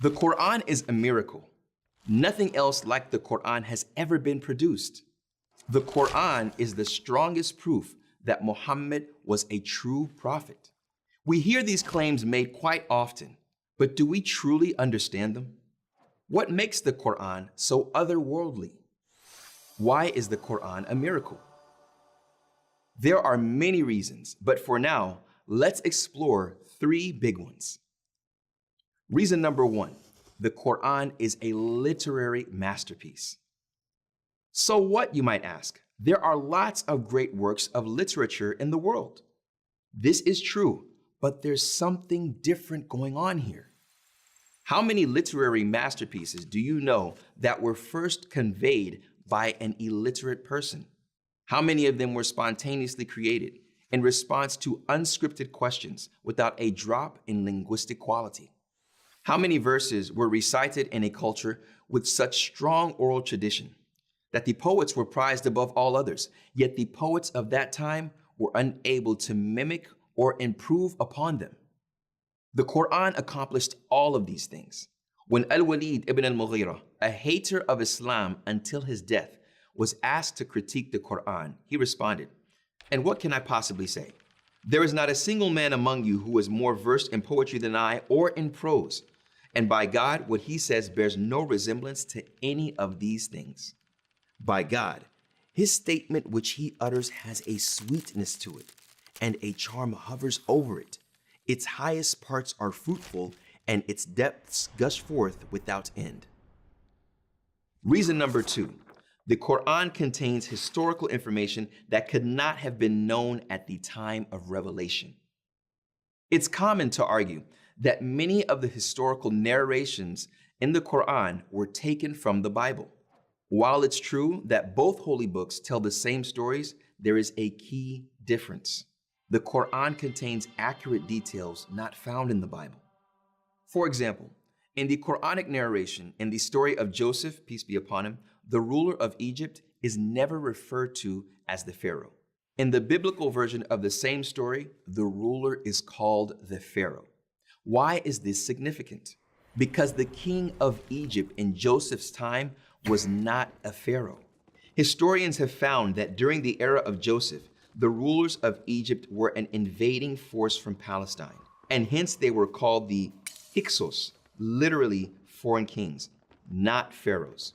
The Quran is a miracle. Nothing else like the Quran has ever been produced. The Quran is the strongest proof that Muhammad was a true prophet. We hear these claims made quite often, but do we truly understand them? What makes the Quran so otherworldly? Why is the Quran a miracle? There are many reasons, but for now, let's explore three big ones. Reason number one, the Quran is a literary masterpiece. So what, you might ask? There are lots of great works of literature in the world. This is true, but there's something different going on here. How many literary masterpieces do you know that were first conveyed by an illiterate person? How many of them were spontaneously created in response to unscripted questions without a drop in linguistic quality? How many verses were recited in a culture with such strong oral tradition that the poets were prized above all others, yet the poets of that time were unable to mimic or improve upon them? The Quran accomplished all of these things. When Al-Walid ibn al-Mughira, a hater of Islam until his death, was asked to critique the Quran, he responded, "And what can I possibly say? There is not a single man among you who is more versed in poetry than I or in prose. And by God, what he says bears no resemblance to any of these things." By God, his statement which he utters has a sweetness to it, and a charm hovers over it. Its highest parts are fruitful, and its depths gush forth without end. Reason number two, the Quran contains historical information that could not have been known at the time of revelation. It's common to argue that many of the historical narrations in the Quran were taken from the Bible. While it's true that both holy books tell the same stories, there is a key difference. The Quran contains accurate details not found in the Bible. For example, in the Quranic narration, in the story of Joseph, peace be upon him, the ruler of Egypt is never referred to as the Pharaoh. In the biblical version of the same story, the ruler is called the Pharaoh. Why is this significant? Because the king of Egypt in Joseph's time was not a pharaoh. Historians have found that during the era of Joseph, the rulers of Egypt were an invading force from Palestine, and hence they were called the Hyksos, literally foreign kings, not pharaohs.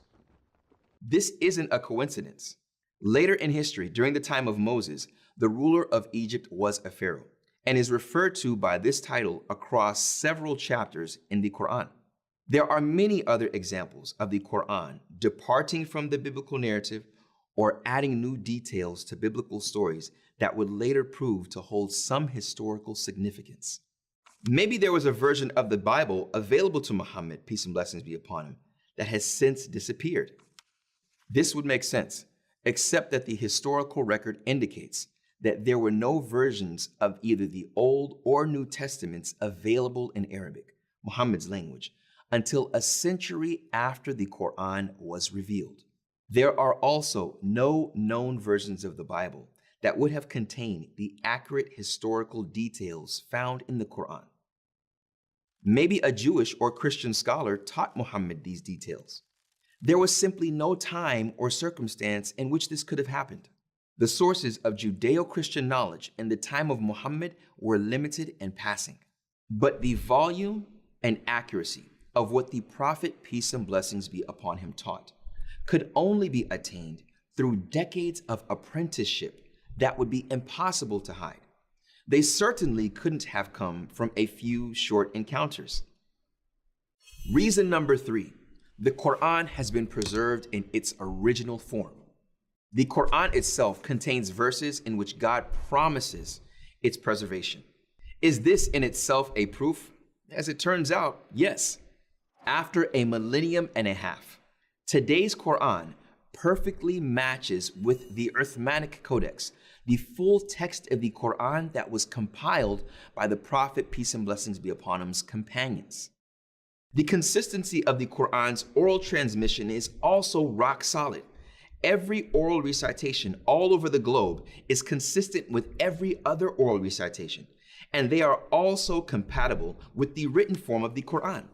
This isn't a coincidence. Later in history, during the time of Moses, the ruler of Egypt was a pharaoh and is referred to by this title across several chapters in the Quran. There are many other examples of the Quran departing from the biblical narrative or adding new details to biblical stories that would later prove to hold some historical significance. Maybe there was a version of the Bible available to Muhammad, peace and blessings be upon him, that has since disappeared. This would make sense, except that the historical record indicates that there were no versions of either the Old or New Testaments available in Arabic, Muhammad's language, until a century after the Quran was revealed. There are also no known versions of the Bible that would have contained the accurate historical details found in the Quran. Maybe a Jewish or Christian scholar taught Muhammad these details. There was simply no time or circumstance in which this could have happened. The sources of Judeo-Christian knowledge in the time of Muhammad were limited and passing. But the volume and accuracy of what the Prophet, peace and blessings be upon him, taught could only be attained through decades of apprenticeship that would be impossible to hide. They certainly couldn't have come from a few short encounters. Reason number three, the Quran has been preserved in its original form. The Quran itself contains verses in which God promises its preservation. Is this in itself a proof? As it turns out, yes. After a millennium and a half, today's Quran perfectly matches with the Uthmanic Codex, the full text of the Quran that was compiled by the Prophet, peace and blessings be upon him's companions. The consistency of the Quran's oral transmission is also rock solid. Every oral recitation all over the globe is consistent with every other oral recitation, and they are also compatible with the written form of the Quran.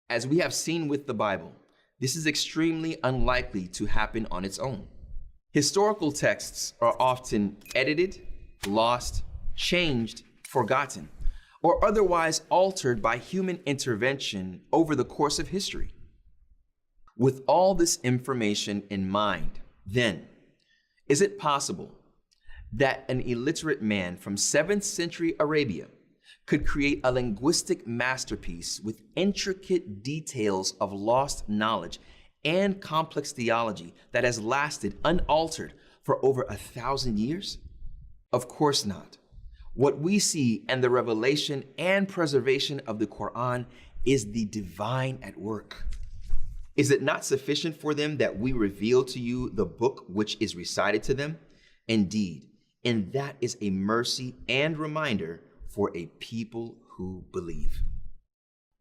As we have seen with the Bible, this is extremely unlikely to happen on its own. Historical texts are often edited, lost, changed, forgotten, or otherwise altered by human intervention over the course of history. With all this information in mind, then, is it possible that an illiterate man from 7th century Arabia could create a linguistic masterpiece with intricate details of lost knowledge and complex theology that has lasted unaltered for over 1,000 years? Of course not. What we see in the revelation and preservation of the Quran is the divine at work. Is it not sufficient for them that we reveal to you the book which is recited to them? Indeed, and that is a mercy and reminder for a people who believe.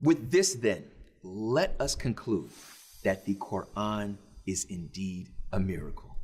With this then, let us conclude that the Quran is indeed a miracle.